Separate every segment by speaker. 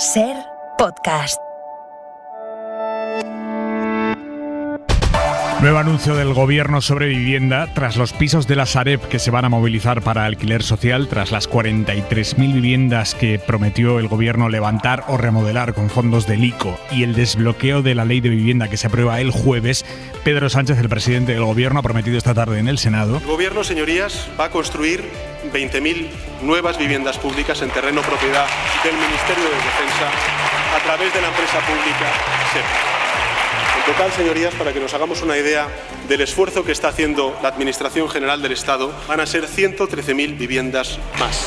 Speaker 1: SER Podcast.
Speaker 2: Nuevo anuncio del Gobierno sobre vivienda tras los pisos de la Sareb que se van a movilizar para alquiler social, tras las 43.000 viviendas que prometió el Gobierno levantar o remodelar con fondos del ICO y el desbloqueo de la ley de vivienda que se aprueba el jueves. Pedro Sánchez, el presidente del Gobierno, ha prometido esta tarde en el Senado.
Speaker 3: El Gobierno, señorías, va a construir 20.000 nuevas viviendas públicas en terreno propiedad del Ministerio de Defensa a través de la empresa pública SER. En total, señorías, para que nos hagamos una idea del esfuerzo que está haciendo la Administración General del Estado, van a ser 113.000 viviendas más.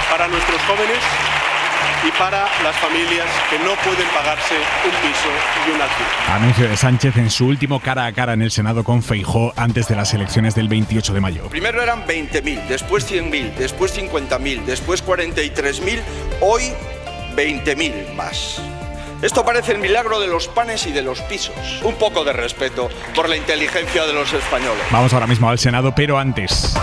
Speaker 3: Para nuestros jóvenes y para las familias que no pueden pagarse un piso y un alquiler.
Speaker 2: Anuncio de Sánchez en su último cara a cara en el Senado con Feijóo antes de las elecciones del 28 de mayo.
Speaker 4: Primero eran 20.000, después 100.000, después 50.000, después 43.000, hoy 20.000 más. Esto parece el milagro de los panes y de los pisos. Un poco de respeto por la inteligencia de los españoles.
Speaker 2: Vamos ahora mismo al Senado, pero antes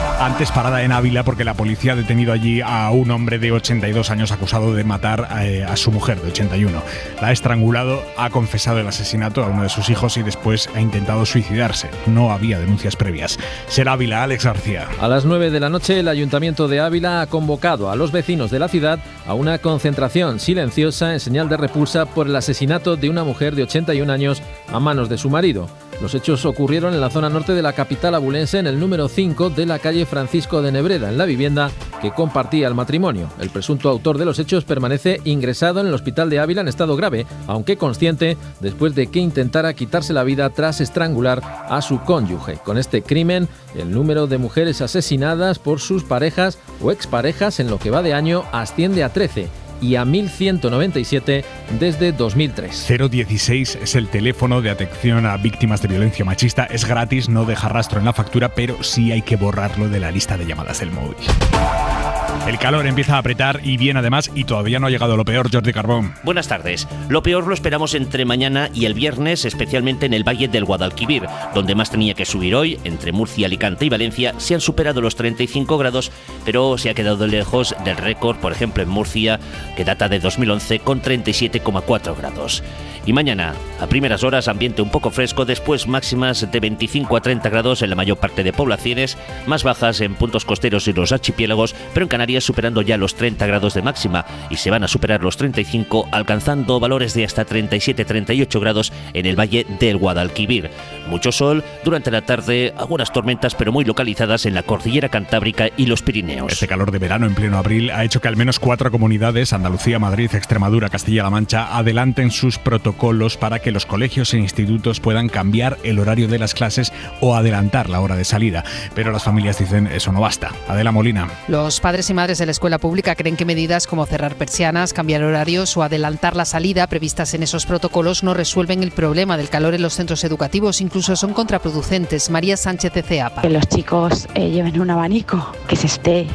Speaker 2: parada en Ávila porque la policía ha detenido allí a un hombre de 82 años acusado de matar a su mujer de 81. La ha estrangulado, ha confesado el asesinato a uno de sus hijos y después ha intentado suicidarse. No había denuncias previas. SER Ávila, Alex García.
Speaker 5: A las 9 de la noche el Ayuntamiento de Ávila ha convocado a los vecinos de la ciudad a una concentración silenciosa en señal de repulsa por el asesinato de una mujer de 81 años a manos de su marido. Los hechos ocurrieron en la zona norte de la capital abulense, en el número 5 de la calle Francisco de Nebreda, en la vivienda que compartía el matrimonio. El presunto autor de los hechos permanece ingresado en el hospital de Ávila en estado grave, aunque consciente, después de que intentara quitarse la vida tras estrangular a su cónyuge. Con este crimen, el número de mujeres asesinadas por sus parejas o exparejas en lo que va de año asciende a 13. Y a 1.197 desde 2003.
Speaker 2: 016 es el teléfono de atención a víctimas de violencia machista. Es gratis, no deja rastro en la factura, pero sí hay que borrarlo de la lista de llamadas del móvil. El calor empieza a apretar y bien además, y todavía no ha llegado lo peor. Jordi Carbón.
Speaker 6: Buenas tardes. Lo peor lo esperamos entre mañana y el viernes, especialmente en el Valle del Guadalquivir, donde más tenía que subir hoy. Entre Murcia, Alicante y Valencia se han superado los 35 grados, pero se ha quedado lejos del récord, por ejemplo en Murcia, que data de 2011 con 37,4 grados. Y mañana, a primeras horas, ambiente un poco fresco, después máximas de 25 a 30 grados en la mayor parte de poblaciones, más bajas en puntos costeros y los archipiélagos, pero en Canarias superando ya los 30 grados de máxima y se van a superar los 35, alcanzando valores de hasta 37-38 grados en el Valle del Guadalquivir. Mucho sol, durante la tarde algunas tormentas pero muy localizadas en la cordillera Cantábrica y los Pirineos.
Speaker 2: Este calor de verano en pleno abril ha hecho que al menos 4 comunidades, Andalucía, Madrid, Extremadura, Castilla-La Mancha, adelanten sus protocolos para que los colegios e institutos puedan cambiar el horario de las clases o adelantar la hora de salida. Pero las familias dicen eso no basta. Adela Molina.
Speaker 7: Los padres y madres de la escuela pública creen que medidas como cerrar persianas, cambiar horarios o adelantar la salida previstas en esos protocolos no resuelven el problema del calor en los centros educativos, incluso son contraproducentes. María Sánchez de CEAPA.
Speaker 8: Que los chicos lleven un abanico, que se esté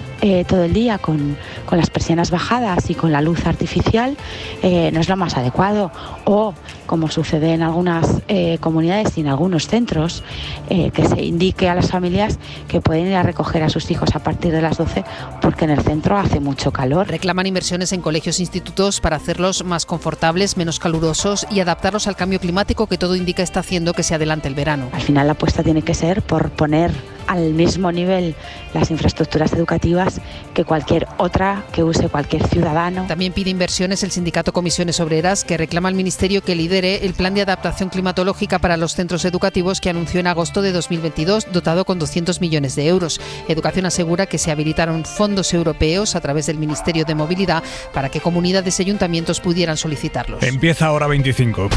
Speaker 8: todo el día con las persianas bajadas y con la luz artificial no es lo más adecuado. O, como sucede en algunas comunidades y en algunos centros, que se indique a las familias que pueden ir a recoger a sus hijos a partir de las 12 porque en el centro hace mucho calor.
Speaker 7: Reclaman inversiones en colegios e institutos para hacerlos más confortables, menos calurosos y adaptarlos al cambio climático que todo indica está haciendo que se adelante el verano.
Speaker 8: Al final la apuesta tiene que ser por poner al mismo nivel las infraestructuras educativas que cualquier otra que use cualquier ciudadano.
Speaker 7: También pide inversiones el sindicato Comisiones Obreras, que reclama al Ministerio que lidere el plan de adaptación climatológica para los centros educativos que anunció en agosto de 2022, dotado con 200 millones de euros. Educación asegura que se habilitaron fondos europeos a través del Ministerio de Movilidad para que comunidades y ayuntamientos pudieran solicitarlos.
Speaker 2: Empieza Hora 25.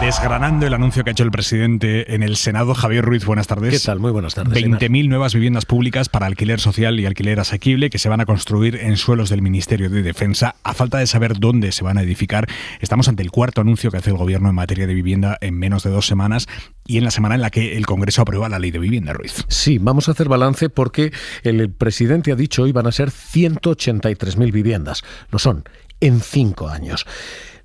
Speaker 2: Desgranando el anuncio que ha hecho el presidente en el Senado. Javier Ruiz, buenas tardes.
Speaker 9: ¿Qué tal? Muy buenas tardes.
Speaker 2: 20.000 nuevas viviendas públicas para alquiler social y alquiler asequible que se van a construir en suelos del Ministerio de Defensa. A falta de saber dónde se van a edificar, estamos ante el cuarto anuncio que hace el Gobierno en materia de vivienda en menos de 2 semanas y en la semana en la que el Congreso aprueba la Ley de Vivienda, Ruiz.
Speaker 9: Sí, vamos a hacer balance porque el presidente ha dicho hoy van a ser 183.000 viviendas. Lo son en 5 años.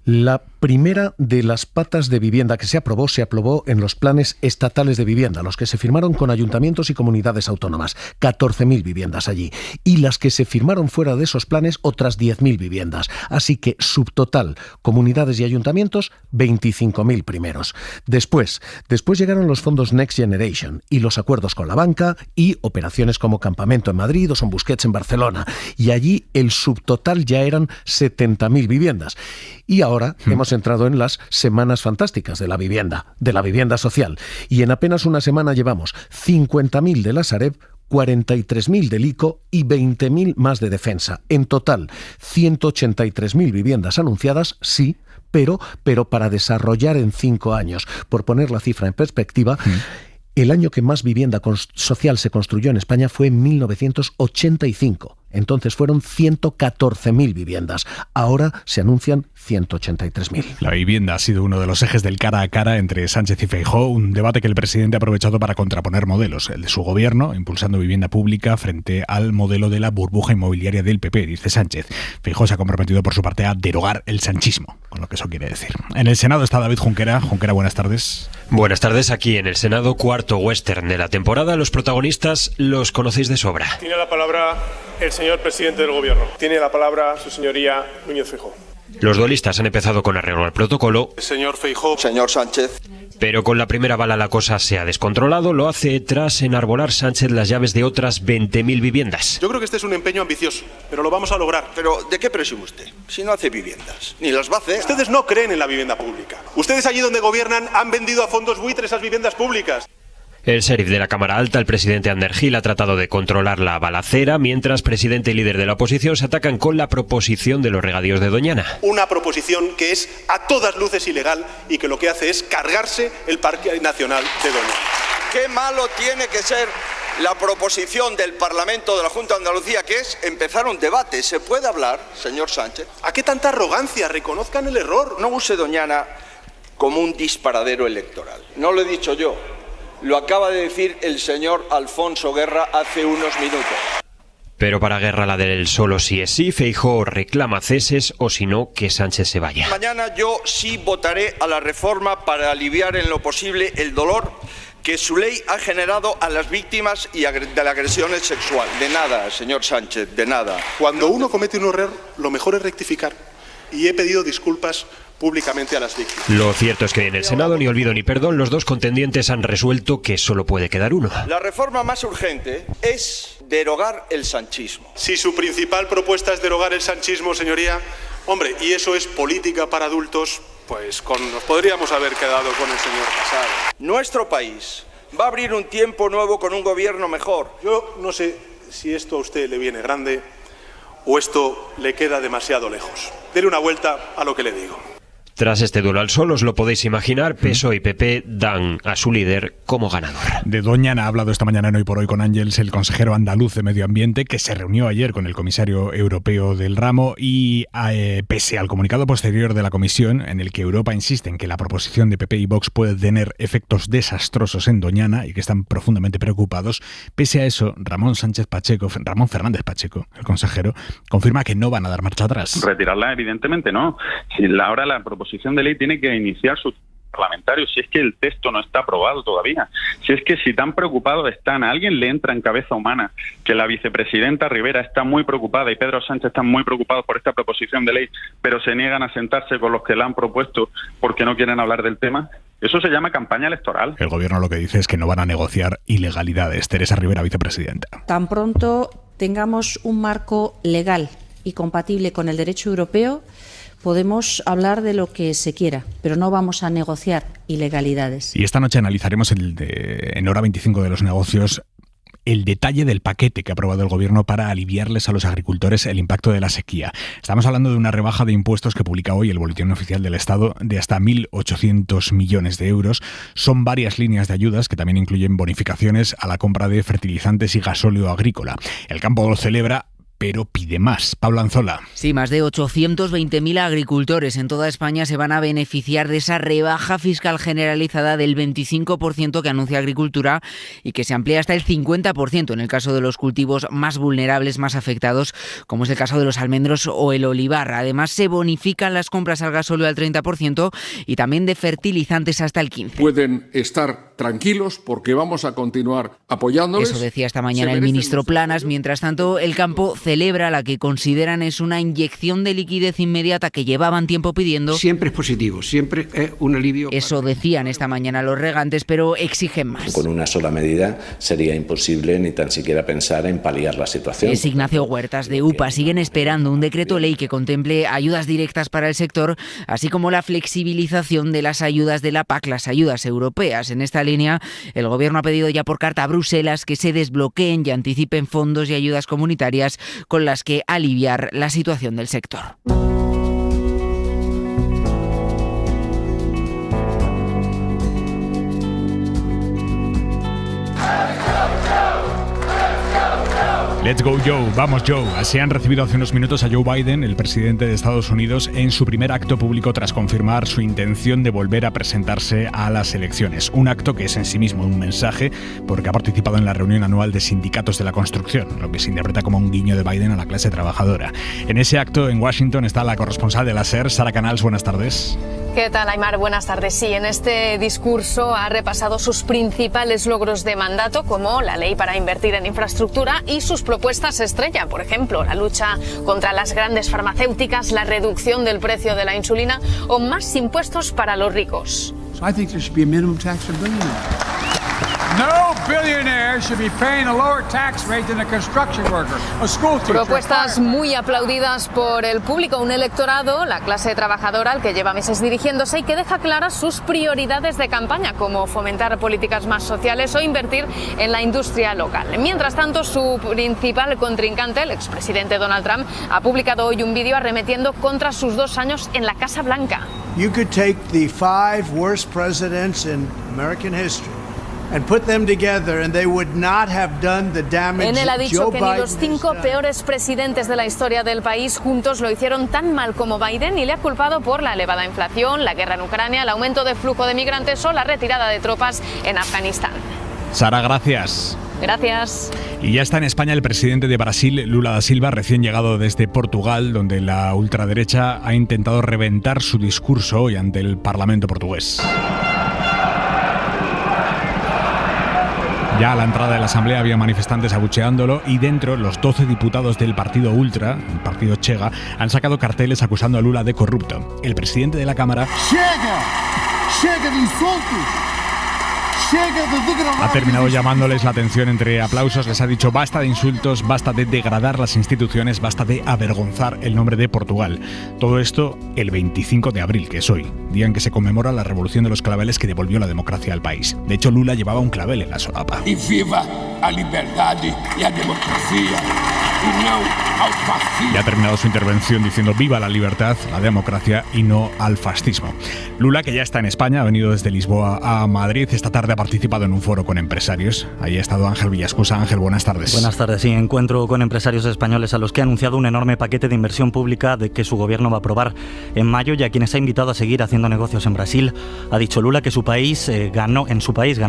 Speaker 9: La primera de las patas de vivienda que se aprobó en los planes estatales de vivienda, los que se firmaron con ayuntamientos y comunidades autónomas, 14.000 viviendas allí. Y las que se firmaron fuera de esos planes, otras 10.000 viviendas. Así que, subtotal, comunidades y ayuntamientos, 25.000 primeros. Después llegaron los fondos Next Generation y los acuerdos con la banca y operaciones como Campamento en Madrid o Son Busquets en Barcelona. Y allí el subtotal ya eran 70.000 viviendas. Y ahora hemos entrado en las semanas fantásticas de la vivienda social. Y en apenas una semana llevamos 50.000 de la Sareb, 43.000 del ICO y 20.000 más de Defensa. En total, 183.000 viviendas anunciadas, sí, pero para desarrollar en 5 años. Por poner la cifra en perspectiva, el año que más vivienda social se construyó en España fue en 1985. Entonces fueron 114.000 viviendas. Ahora se anuncian 183.000.
Speaker 2: La vivienda ha sido uno de los ejes del cara a cara entre Sánchez y Feijóo, un debate que el presidente ha aprovechado para contraponer modelos. El de su gobierno, impulsando vivienda pública frente al modelo de la burbuja inmobiliaria del PP, dice Sánchez. Feijóo se ha comprometido por su parte a derogar el sanchismo, con lo que eso quiere decir. En el Senado está David Junquera. Junquera, buenas tardes.
Speaker 1: Buenas tardes. Aquí en el Senado, cuarto western de la temporada. Los protagonistas los conocéis de sobra.
Speaker 3: Tiene la palabra el señor presidente del Gobierno. Tiene la palabra su señoría Núñez Feijóo.
Speaker 1: Los duelistas han empezado con arreglo al protocolo.
Speaker 3: Señor Feijóo.
Speaker 4: Señor Sánchez.
Speaker 1: Pero con la primera bala la cosa se ha descontrolado. Lo hace tras enarbolar Sánchez las llaves de otras 20.000 viviendas.
Speaker 3: Yo creo que este es un empeño ambicioso, pero lo vamos a lograr.
Speaker 4: Pero ¿de qué presume usted? Si no hace viviendas, ni las va a hacer.
Speaker 3: Ustedes no creen en la vivienda pública. Ustedes allí donde gobiernan han vendido a fondos buitres esas viviendas públicas.
Speaker 1: El sheriff de la Cámara Alta, el presidente Ander Gil, ha tratado de controlar la balacera, mientras presidente y líder de la oposición se atacan con la proposición de los regadíos de Doñana.
Speaker 3: Una proposición que es a todas luces ilegal y que lo que hace es cargarse el Parque Nacional de Doñana.
Speaker 4: ¿Qué malo tiene que ser la proposición del Parlamento de la Junta de Andalucía, que es empezar un debate? ¿Se puede hablar, señor Sánchez?
Speaker 3: ¿A qué tanta arrogancia? Reconozcan el error.
Speaker 4: No use Doñana como un disparadero electoral. No lo he dicho yo. Lo acaba de decir el señor Alfonso Guerra hace unos minutos.
Speaker 1: Pero para Guerra la del solo sí es sí, Feijóo reclama ceses o si no, que Sánchez se vaya.
Speaker 4: Mañana yo sí votaré a la reforma para aliviar en lo posible el dolor que su ley ha generado a las víctimas y de la agresión sexual. De nada, señor Sánchez, de nada.
Speaker 3: Cuando uno comete un error, lo mejor es rectificar. Y he pedido disculpas públicamente a las víctimas.
Speaker 1: Lo cierto es que en el Senado, ni olvido ni perdón, los dos contendientes han resuelto que solo puede quedar uno.
Speaker 4: La reforma más urgente es derogar el sanchismo.
Speaker 3: Si su principal propuesta es derogar el sanchismo, señoría, hombre, y eso es política para adultos, pues nos podríamos haber quedado con el señor Casado.
Speaker 4: Nuestro país va a abrir un tiempo nuevo con un gobierno mejor.
Speaker 3: Yo no sé si esto a usted le viene grande o esto le queda demasiado lejos. Dele una vuelta a lo que le digo.
Speaker 1: Tras este duelo al sol, os lo podéis imaginar, PSOE y PP dan a su líder como ganador.
Speaker 2: De Doñana ha hablado esta mañana en Hoy por Hoy con Ángels, el consejero andaluz de Medio Ambiente, que se reunió ayer con el comisario europeo del ramo y pese al comunicado posterior de la Comisión, en el que Europa insiste en que la proposición de PP y Vox puede tener efectos desastrosos en Doñana y que están profundamente preocupados, pese a eso, Ramón Fernández Pacheco, el consejero, confirma que no van a dar marcha atrás.
Speaker 10: Retirarla, evidentemente, no. Si ahora la proposición de ley tiene que iniciar su parlamentario, si es que el texto no está aprobado todavía, si tan preocupados están, a alguien le entra en cabeza humana que la vicepresidenta Rivera está muy preocupada y Pedro Sánchez están muy preocupados por esta proposición de ley, pero se niegan a sentarse con los que la han propuesto porque no quieren hablar del tema. Eso se llama campaña electoral.
Speaker 2: El gobierno lo que dice es que no van a negociar ilegalidades. Teresa Rivera, vicepresidenta.
Speaker 11: Tan pronto tengamos un marco legal y compatible con el derecho europeo, podemos hablar de lo que se quiera, pero no vamos a negociar ilegalidades.
Speaker 2: Y esta noche analizaremos en hora 25 de los negocios el detalle del paquete que ha aprobado el gobierno para aliviarles a los agricultores el impacto de la sequía. Estamos hablando de una rebaja de impuestos que publica hoy el Boletín Oficial del Estado de hasta 1.800 millones de euros. Son varias líneas de ayudas que también incluyen bonificaciones a la compra de fertilizantes y gasóleo agrícola. El campo lo celebra, pero pide más. Pablo Anzola.
Speaker 12: Sí, más de 820.000 agricultores en toda España se van a beneficiar de esa rebaja fiscal generalizada del 25% que anuncia Agricultura y que se amplía hasta el 50% en el caso de los cultivos más vulnerables, más afectados, como es el caso de los almendros o el olivar. Además, se bonifican las compras al gasóleo al 30% y también de fertilizantes hasta el 15%.
Speaker 13: Pueden estar tranquilos porque vamos a continuar apoyándoles.
Speaker 12: Eso decía esta mañana el ministro Planas. Mientras tanto, el campo celebra la que consideran es una inyección de liquidez inmediata que llevaban tiempo pidiendo.
Speaker 14: Siempre es positivo, siempre es un alivio.
Speaker 12: Eso decían esta mañana los regantes, pero exigen más.
Speaker 15: Con una sola medida sería imposible ni tan siquiera pensar en paliar la situación.
Speaker 12: Es Ignacio Huertas de UPA. Siguen esperando un decreto ley que contemple ayudas directas para el sector, así como la flexibilización de las ayudas de la PAC, las ayudas europeas. En esta línea, el Gobierno ha pedido ya por carta a Bruselas que se desbloqueen y anticipen fondos y ayudas comunitarias con las que aliviar la situación del sector.
Speaker 2: Let's go Joe, vamos Joe. Así han recibido hace unos minutos a Joe Biden, el presidente de Estados Unidos, en su primer acto público tras confirmar su intención de volver a presentarse a las elecciones. Un acto que es en sí mismo un mensaje porque ha participado en la reunión anual de sindicatos de la construcción, lo que se interpreta como un guiño de Biden a la clase trabajadora. En ese acto en Washington está la corresponsal de la SER, Sara Canals. Buenas tardes.
Speaker 16: ¿Qué tal, Aymar? Buenas tardes. Sí, en este discurso ha repasado sus principales logros de mandato, como la ley para invertir en infraestructura y sus propuestas estrella, por ejemplo, la lucha contra las grandes farmacéuticas, la reducción del precio de la insulina o más impuestos para los ricos.
Speaker 17: I think there should be a minimum tax for billionaires. No billionaire should be paying a lower tax rate than a construction worker, a school teacher.
Speaker 16: Propuestas muy aplaudidas por el público, un electorado, la clase trabajadora, al que lleva meses dirigiéndose y que deja claras sus prioridades de campaña, como fomentar políticas más sociales o invertir en la industria local. Mientras tanto, su principal contrincante, el expresidente Donald Trump, ha publicado hoy un vídeo arremetiendo contra sus 2 años en la Casa Blanca.
Speaker 18: You could take the 5 worst presidents in American history and put them together and they would not have done the damage.
Speaker 16: En él ha dicho
Speaker 18: Joe
Speaker 16: que ni los 5 peores presidentes de la historia del país juntos lo hicieron tan mal como Biden y le ha culpado por la elevada inflación, la guerra en Ucrania, el aumento de flujo de migrantes o la retirada de tropas en Afganistán.
Speaker 2: Sara, gracias.
Speaker 16: Gracias.
Speaker 2: Y ya está en España el presidente de Brasil, Lula da Silva, recién llegado desde Portugal, donde la ultraderecha ha intentado reventar su discurso hoy ante el Parlamento portugués. Ya a la entrada de la Asamblea había manifestantes abucheándolo y dentro los 12 diputados del partido Ultra, el partido Chega, han sacado carteles acusando a Lula de corrupto. El presidente de la Cámara
Speaker 17: Chega de insultos.
Speaker 2: Ha terminado llamándoles la atención entre aplausos, les ha dicho basta de insultos, basta de degradar las instituciones, basta de avergonzar el nombre de Portugal. Todo esto el 25 de abril, que es hoy, día en que se conmemora la revolución de los claveles que devolvió la democracia al país. De hecho, Lula llevaba un clavel en la solapa.
Speaker 17: Y viva a libertad y a democracia. Y no al fascismo.
Speaker 2: Y ha terminado su intervención diciendo viva la libertad, la democracia y no al fascismo. Lula, que ya está en España, ha venido desde Lisboa a Madrid. Esta tarde ha participado en un foro con empresarios. Ahí ha estado Ángel Villascusa. Ángel, buenas tardes.
Speaker 19: Buenas tardes. Sí, encuentro con empresarios españoles a los que ha anunciado un enorme paquete de inversión pública de que su gobierno va a aprobar en mayo y a quienes ha invitado a seguir haciendo negocios en Brasil. Ha dicho Lula que su país ganó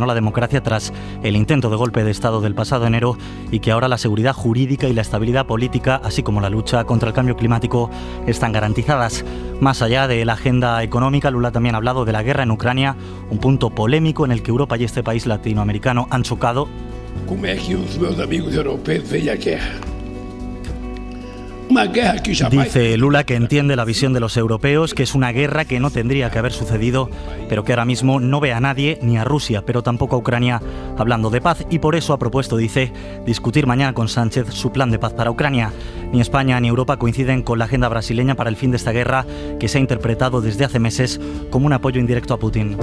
Speaker 19: la democracia tras el intento de golpe de Estado del pasado enero y que ahora la seguridad jurídica y la estabilidad política, así como la lucha contra el cambio climático, están garantizadas. Más allá de la agenda económica, Lula también ha hablado de la guerra en Ucrania, un punto polémico en el que Europa y este país latinoamericano han chocado.
Speaker 17: Como é que os meus amigos europeos veem a guerra? Una guerra que jamais...
Speaker 19: Dice Lula que entiende la visión de los europeos, que es una guerra que no tendría que haber sucedido, pero que ahora mismo no ve a nadie, ni a Rusia, pero tampoco a Ucrania, hablando de paz, y por eso ha propuesto, dice, discutir mañana con Sánchez su plan de paz para Ucrania. Ni España ni Europa coinciden con la agenda brasileña para el fin de esta guerra, que se ha interpretado desde hace meses como un apoyo indirecto a Putin.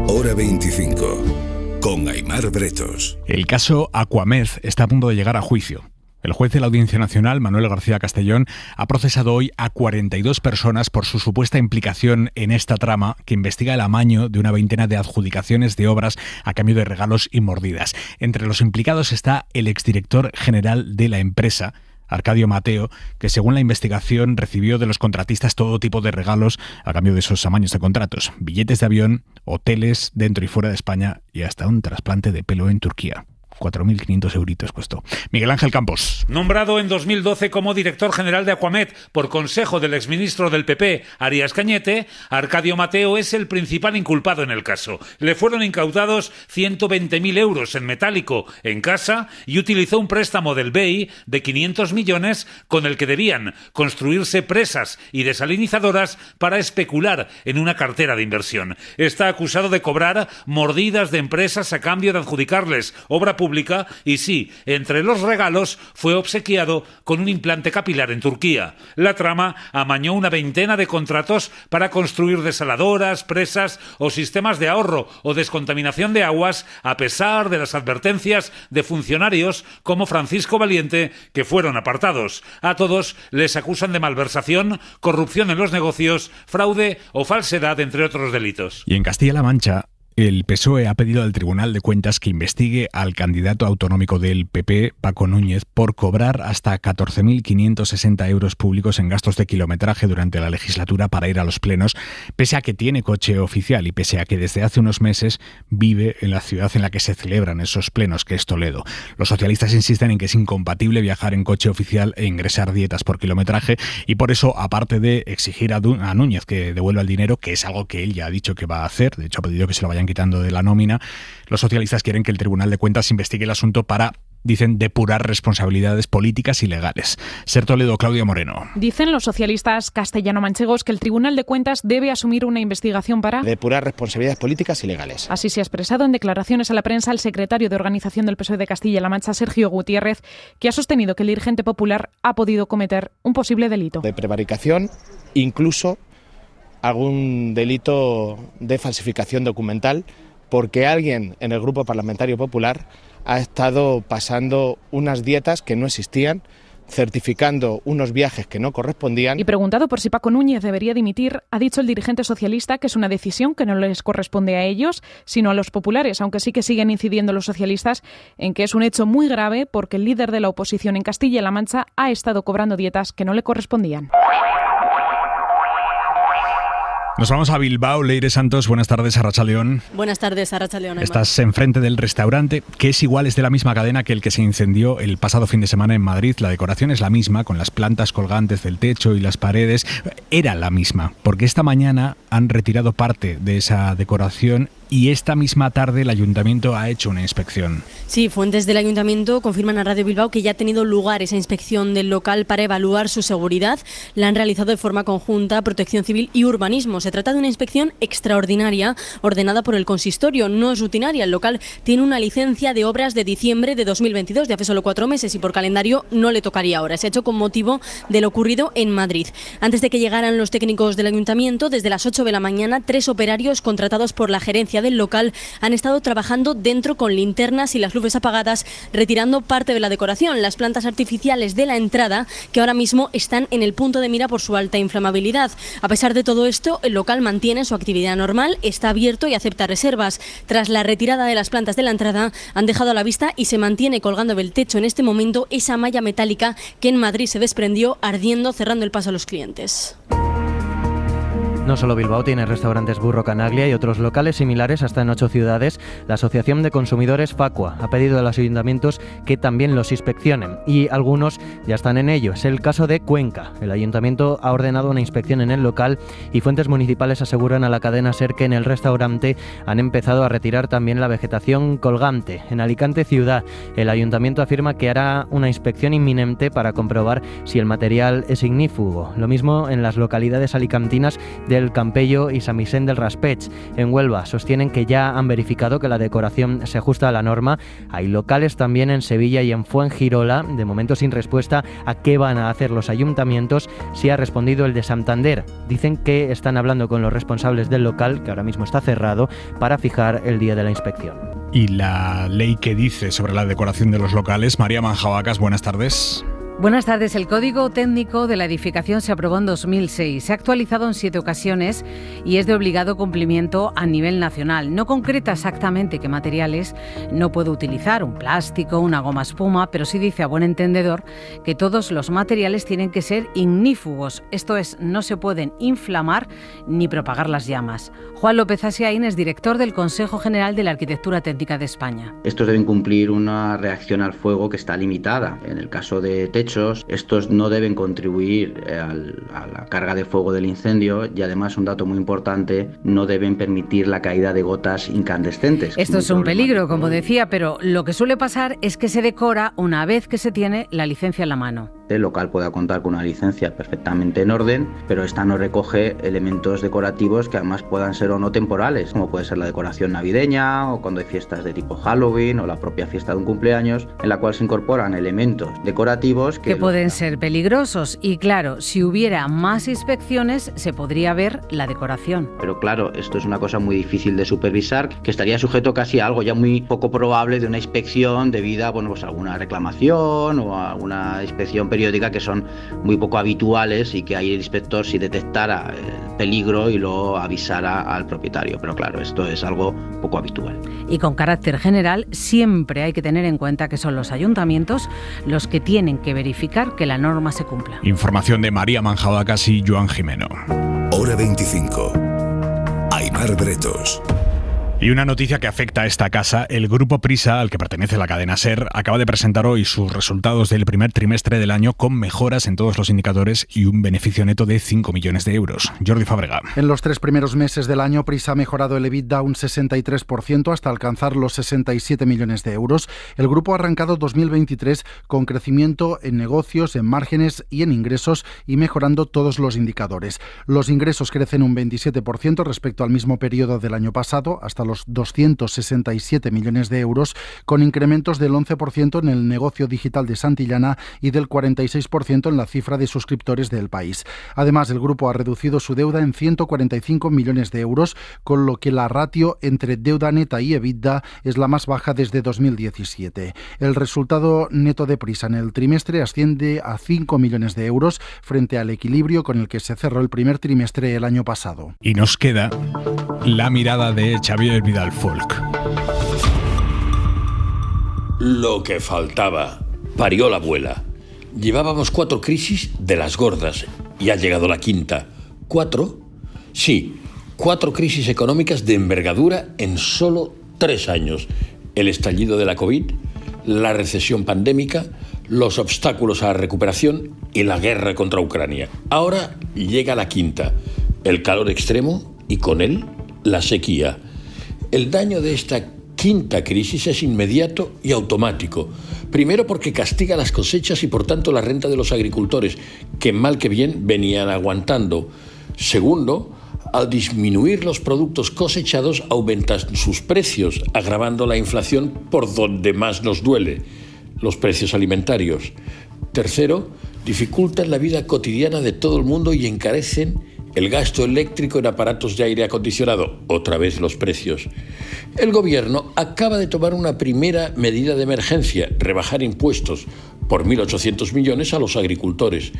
Speaker 20: Hora 25, con Aymar Bretos.
Speaker 2: El caso Aquamed está a punto de llegar a juicio. El juez de la Audiencia Nacional, Manuel García Castellón, ha procesado hoy a 42 personas por su supuesta implicación en esta trama que investiga el amaño de una veintena de adjudicaciones de obras a cambio de regalos y mordidas. Entre los implicados está el exdirector general de la empresa, Arcadio Mateo, que según la investigación recibió de los contratistas todo tipo de regalos a cambio de esos amaños de contratos, billetes de avión, hoteles dentro y fuera de España y hasta un trasplante de pelo en Turquía. 4.500 euritos costó. Miguel Ángel Campos.
Speaker 21: Nombrado en 2012 como director general de Aquamed por consejo del exministro del PP, Arias Cañete, Arcadio Mateo es el principal inculpado en el caso. Le fueron incautados 120.000 euros en metálico en casa y utilizó un préstamo del BEI de 500 millones con el que debían construirse presas y desalinizadoras para especular en una cartera de inversión. Está acusado de cobrar mordidas de empresas a cambio de adjudicarles obra pública y sí, entre los regalos fue obsequiado con un implante capilar en Turquía. La trama amañó una veintena de contratos para construir desaladoras, presas o sistemas de ahorro o descontaminación de aguas, a pesar de las advertencias de funcionarios como Francisco Valiente, que fueron apartados. A todos les acusan de malversación, corrupción en los negocios, fraude o falsedad, entre otros delitos.
Speaker 2: Y en Castilla-La Mancha, el PSOE ha pedido al Tribunal de Cuentas que investigue al candidato autonómico del PP, Paco Núñez, por cobrar hasta 14.560 euros públicos en gastos de kilometraje durante la legislatura para ir a los plenos, pese a que tiene coche oficial y pese a que desde hace unos meses vive en la ciudad en la que se celebran esos plenos, que es Toledo. Los socialistas insisten en que es incompatible viajar en coche oficial e ingresar dietas por kilometraje y por eso, aparte de exigir a Núñez que devuelva el dinero, que es algo que él ya ha dicho que va a hacer, de hecho ha pedido que se lo vayan quitando de la nómina, los socialistas quieren que el Tribunal de Cuentas investigue el asunto para, dicen, depurar responsabilidades políticas y legales. Ser Toledo, Claudia Moreno.
Speaker 22: Dicen los socialistas castellano-manchegos que el Tribunal de Cuentas debe asumir una investigación para
Speaker 23: depurar responsabilidades políticas y legales.
Speaker 22: Así se ha expresado en declaraciones a la prensa el secretario de Organización del PSOE de Castilla-La Mancha, Sergio Gutiérrez, que ha sostenido que el dirigente popular ha podido cometer un posible delito
Speaker 23: de prevaricación, incluso algún delito de falsificación documental, porque alguien en el Grupo Parlamentario Popular ha estado pasando unas dietas que no existían, certificando unos viajes que no correspondían.
Speaker 22: Y preguntado por si Paco Núñez debería dimitir, ha dicho el dirigente socialista que es una decisión que no les corresponde a ellos, sino a los populares, aunque sí que siguen incidiendo los socialistas en que es un hecho muy grave porque el líder de la oposición en Castilla-La Mancha ha estado cobrando dietas que no le correspondían.
Speaker 2: Nos vamos a Bilbao. Leire Santos, buenas tardes, Arratsaldeón.
Speaker 24: Buenas tardes, Arratsaldeón.
Speaker 2: Estás enfrente del restaurante, que es igual, es de la misma cadena que el que se incendió el pasado fin de semana en Madrid. La decoración es la misma, con las plantas colgantes del techo y las paredes. Era la misma, porque esta mañana han retirado parte de esa decoración y esta misma tarde el Ayuntamiento ha hecho una inspección.
Speaker 24: Sí, fuentes del Ayuntamiento confirman a Radio Bilbao que ya ha tenido lugar esa inspección del local para evaluar su seguridad. La han realizado de forma conjunta Protección Civil y Urbanismo. Se trata de una inspección extraordinaria ordenada por el consistorio, no es rutinaria. El local tiene una licencia de obras de diciembre de 2022, de hace solo 4 meses, y por calendario no le tocaría ahora. Se ha hecho con motivo de lo ocurrido en Madrid. Antes de que llegaran los técnicos del Ayuntamiento, desde las 8 de la mañana, 3 operarios contratados por la gerencia del local han estado trabajando dentro con linternas y las luces apagadas, retirando parte de la decoración, las plantas artificiales de la entrada, que ahora mismo están en el punto de mira por su alta inflamabilidad. A pesar de todo esto, el local mantiene su actividad normal, está abierto y acepta reservas. Tras la retirada de las plantas de la entrada, han dejado a la vista y se mantiene colgando del techo en este momento esa malla metálica que en Madrid se desprendió ardiendo, cerrando el paso a los clientes.
Speaker 25: No solo Bilbao tiene restaurantes Burro Canaglia y otros locales similares hasta en 8 ciudades. La Asociación de Consumidores Facua ha pedido a los ayuntamientos que también los inspeccionen y algunos ya están en ello. Es el caso de Cuenca. El ayuntamiento ha ordenado una inspección en el local y fuentes municipales aseguran a la cadena SER que en el restaurante han empezado a retirar también la vegetación colgante. En Alicante ciudad, el ayuntamiento afirma que hará una inspección inminente para comprobar si el material es ignífugo. Lo mismo en las localidades alicantinas del Campello y San Vicente del Raspeig. En Huelva sostienen que ya han verificado que la decoración se ajusta a la norma. Hay locales también en Sevilla y en Fuengirola, de momento sin respuesta a qué van a hacer los ayuntamientos. Sí ha respondido el de Santander. Dicen que están hablando con los responsables del local, que ahora mismo está cerrado, para fijar el día de la inspección. Y la ley que dice sobre la decoración de los locales, María Manjabacas, buenas tardes.
Speaker 5: Buenas tardes. El Código Técnico de la Edificación se aprobó en 2006. Se ha actualizado en 7 ocasiones y es de obligado cumplimiento a nivel nacional. No concreta exactamente qué materiales no puede utilizar, un plástico, una goma espuma, pero sí dice a buen entendedor que todos los materiales tienen que ser ignífugos. Esto es, no se pueden inflamar ni propagar las llamas. Juan López Asiaín es director del Consejo General de la Arquitectura Técnica de España.
Speaker 6: Estos deben cumplir una reacción al fuego que está limitada. En el caso de techos, estos no deben contribuir a la carga de fuego del incendio y además, un dato muy importante, no deben permitir la caída de gotas incandescentes.
Speaker 5: Esto es un peligro, como decía, pero lo que suele pasar es que se decora una vez que se tiene la licencia en la mano.
Speaker 6: El local pueda contar con una licencia perfectamente en orden, pero esta no recoge elementos decorativos que además puedan ser o no temporales, como puede ser la decoración navideña o cuando hay fiestas de tipo Halloween o la propia fiesta de un cumpleaños, en la cual se incorporan elementos decorativos
Speaker 5: que pueden ser peligrosos. Y claro, si hubiera más inspecciones se podría ver la decoración.
Speaker 6: Pero claro, esto es una cosa muy difícil de supervisar, que estaría sujeto casi a algo ya muy poco probable de una inspección debido a alguna reclamación o a alguna inspección periódica, que son muy poco habituales, y que ahí el inspector, si detectara el peligro, y lo avisara al propietario. Pero claro, esto es algo poco habitual.
Speaker 5: Y con carácter general, siempre hay que tener en cuenta que son los ayuntamientos los que tienen que verificar que la norma se cumpla.
Speaker 2: Información de María Manjabacas y Joan Jimeno.
Speaker 20: Hora 25. Aimar Bretos.
Speaker 2: Y una noticia que afecta a esta casa: el Grupo Prisa, al que pertenece la cadena SER, acaba de presentar hoy sus resultados del primer trimestre del año, con mejoras en todos los indicadores y un beneficio neto de 5 millones de euros. Jordi Fábrega.
Speaker 7: En los 3 primeros meses del año, Prisa ha mejorado el EBITDA un 63% hasta alcanzar los 67 millones de euros. El grupo ha arrancado 2023 con crecimiento en negocios, en márgenes y en ingresos, y mejorando todos los indicadores. Los ingresos crecen un 27% respecto al mismo periodo del año pasado, hasta los 267 millones de euros, con incrementos del 11% en el negocio digital de Santillana y del 46% en la cifra de suscriptores del país. Además, el grupo ha reducido su deuda en 145 millones de euros, con lo que la ratio entre deuda neta y EBITDA es la más baja desde 2017. El resultado neto de Prisa en el trimestre asciende a 5 millones de euros frente al equilibrio con el que se cerró el primer trimestre el año pasado.
Speaker 2: Y nos queda la mirada de Xavier Vidal Folk.
Speaker 8: Lo que faltaba. Parió la abuela. Llevábamos 4 crisis de las gordas y ha llegado la quinta. ¿4? Sí, 4 crisis económicas de envergadura en solo 3 años. El estallido de la COVID, la recesión pandémica, los obstáculos a la recuperación y la guerra contra Ucrania. Ahora llega la quinta, el calor extremo y con él la sequía. El daño de esta quinta crisis es inmediato y automático. Primero, porque castiga las cosechas y por tanto la renta de los agricultores, que mal que bien venían aguantando. Segundo, al disminuir los productos cosechados aumentan sus precios, agravando la inflación por donde más nos duele, los precios alimentarios. Tercero, dificultan la vida cotidiana de todo el mundo y encarecen el gasto eléctrico en aparatos de aire acondicionado, otra vez los precios. El gobierno acaba de tomar una primera medida de emergencia, rebajar impuestos por 1.800 millones a los agricultores.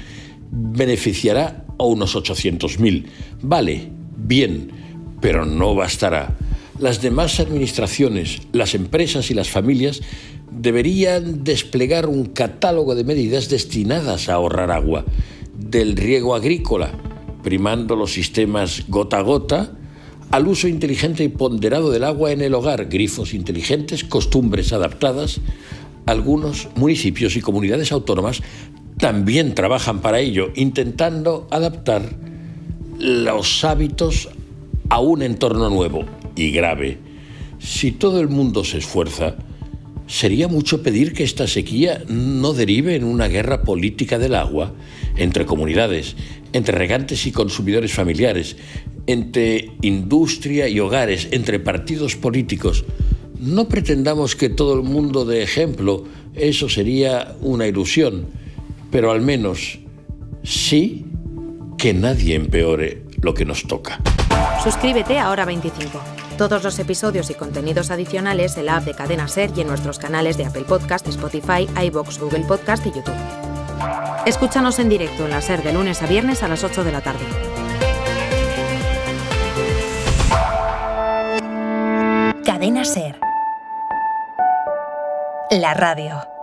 Speaker 8: Beneficiará a unos 800.000. Vale, bien, pero no bastará. Las demás administraciones, las empresas y las familias deberían desplegar un catálogo de medidas destinadas a ahorrar agua, del riego agrícola, primando los sistemas gota a gota, al uso inteligente y ponderado del agua en el hogar, grifos inteligentes, costumbres adaptadas. Algunos municipios y comunidades autónomas también trabajan para ello, intentando adaptar los hábitos a un entorno nuevo y grave. Si todo el mundo se esfuerza, sería mucho pedir que esta sequía no derive en una guerra política del agua entre comunidades, entre regantes y consumidores familiares, entre industria y hogares, entre partidos políticos. No pretendamos que todo el mundo dé ejemplo, eso sería una ilusión, pero al menos sí que nadie empeore lo que nos toca.
Speaker 9: Suscríbete a Hora 25. Todos los episodios y contenidos adicionales en la app de Cadena SER y en nuestros canales de Apple Podcast, Spotify, iVoox, Google Podcast y YouTube. Escúchanos en directo en la SER de lunes a viernes a las 8 de la tarde.
Speaker 1: Cadena SER. La radio.